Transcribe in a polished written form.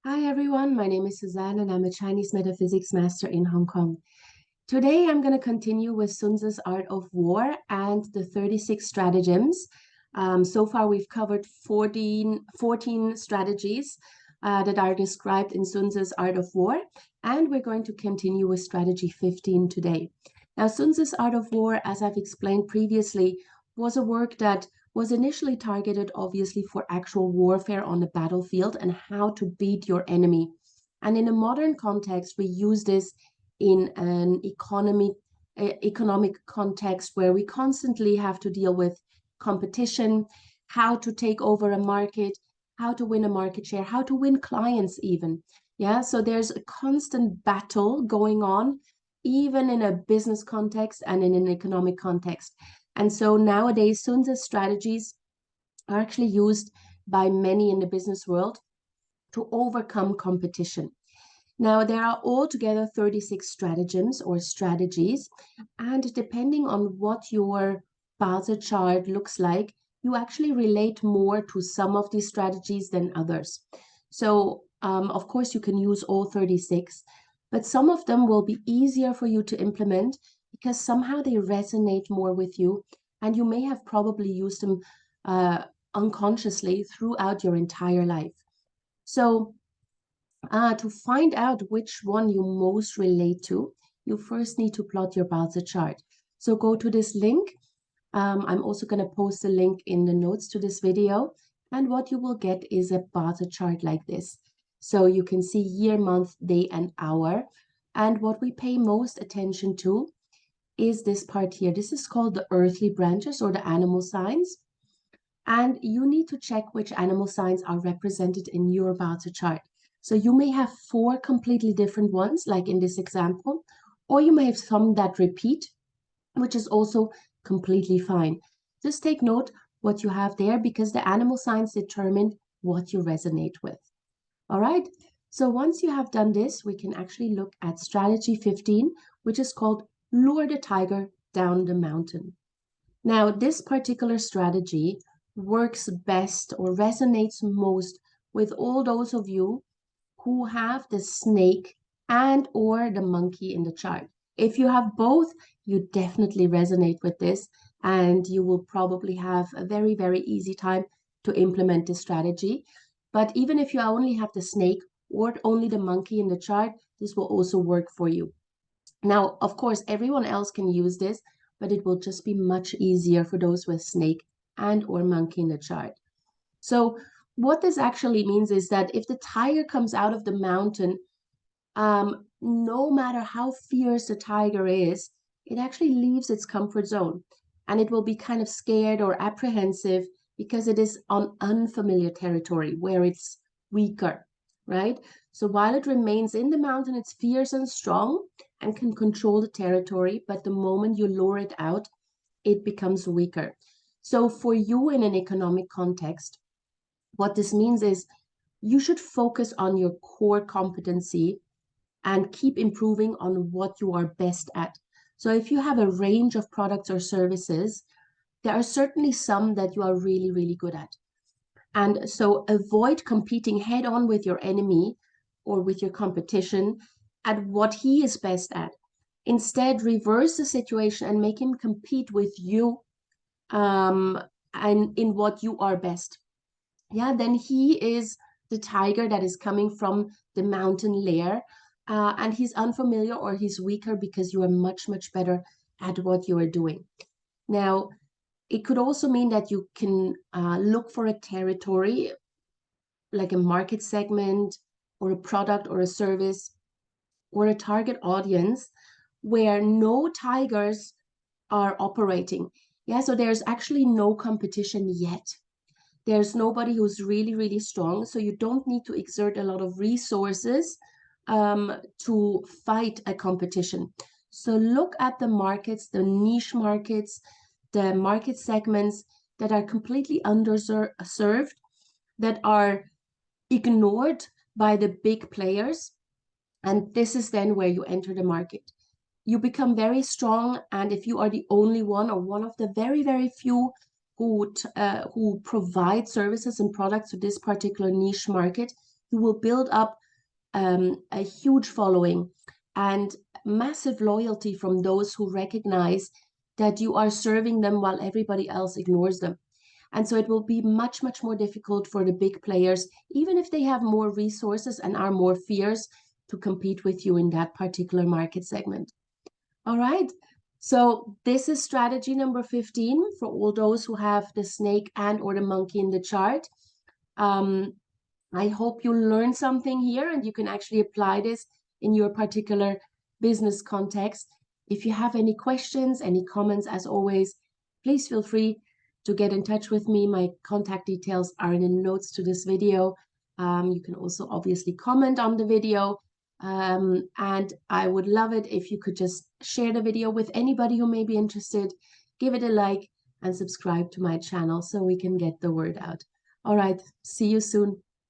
Hi everyone, my name is Suzanne and I'm a Chinese metaphysics master in Hong Kong. Today I'm going to continue with Sun Tzu's Art of War and the 36 stratagems. So far we've covered 14 strategies that are described in Sun Tzu's Art of War, and we're going to continue with strategy 15 today. Now, Sun Tzu's Art of War, as I've explained previously, was a work that was initially targeted obviously for actual warfare on the battlefield and how to beat your enemy. And in a modern context, we use this in an economic context where we constantly have to deal with competition, how to take over a market, how to win a market share, how to win clients even. Yeah, so there's a constant battle going on, even in a business context and in an economic context. And so nowadays, Sun Tzu's strategies are actually used by many in the business world to overcome competition. Now, there are altogether 36 stratagems or strategies, and depending on what your Bazi chart looks like, you actually relate more to some of these strategies than others. So, of course, you can use all 36, but some of them will be easier for you to implement because somehow they resonate more with you, and you may have probably used them unconsciously throughout your entire life. So, to find out which one you most relate to, you first need to plot your Bazi chart. So go to this link. I'm also going to post a link in the notes to this video. And what you will get is a Bazi chart like this. So you can see year, month, day, and hour. And what we pay most attention to is this part here. This is called the earthly branches or the animal signs. And you need to check which animal signs are represented in your Bazi chart. So you may have 4 completely different ones, like in this example, or you may have some that repeat, which is also completely fine. Just take note what you have there because the animal signs determine what you resonate with. All right. So once you have done this, we can actually look at strategy 15, which is called Lure the Tiger Down the Mountain. Now, this particular strategy works best or resonates most with all those of you who have the snake and or the monkey in the chart. If you have both, you definitely resonate with this and you will probably have a very, very easy time to implement this strategy. But even if you only have the snake or only the monkey in the chart, this will also work for you. Now, of course, everyone else can use this, but it will just be much easier for those with snake and or monkey in the chart. So what this actually means is that if the tiger comes out of the mountain, no matter how fierce the tiger is, it actually leaves its comfort zone and it will be kind of scared or apprehensive because it is on unfamiliar territory where it's weaker, right? So while it remains in the mountain, it's fierce and strong and can control the territory, but the moment you lure it out, it becomes weaker. So for you in an economic context, what this means is you should focus on your core competency and keep improving on what you are best at. So if you have a range of products or services, there are certainly some that you are really, really good at. And so avoid competing head on with your enemy or with your competition at what he is best at. Instead, reverse the situation and make him compete with you and in what you are best. Yeah, then he is the tiger that is coming from the mountain lair, and he's unfamiliar or he's weaker because you are much, much better at what you are doing. Now, it could also mean that you can look for a territory, like a market segment or a product or a service or a target audience where no tigers are operating. Yeah, so there's actually no competition yet. There's nobody who's really, really strong. So you don't need to exert a lot of resources to fight a competition. So look at the markets, the niche markets, the market segments that are completely underserved, that are ignored by the big players. And this is then where you enter the market. You become very strong. And if you are the only one or one of the very, very few who provide services and products to this particular niche market, you will build up a huge following and massive loyalty from those who recognize that you are serving them while everybody else ignores them. And so it will be much, much more difficult for the big players, even if they have more resources and are more fierce, to compete with you in that particular market segment. All right. So this is strategy number 15 for all those who have the snake and or the monkey in the chart. I hope you learned something here and you can actually apply this in your particular business context. If you have any questions, any comments, as always, please feel free to get in touch with me. My contact details are in the notes to this video. You can also obviously comment on the video. And I would love it if you could just share the video with anybody who may be interested, give it a like and subscribe to my channel so we can get the word out. All right, see you soon.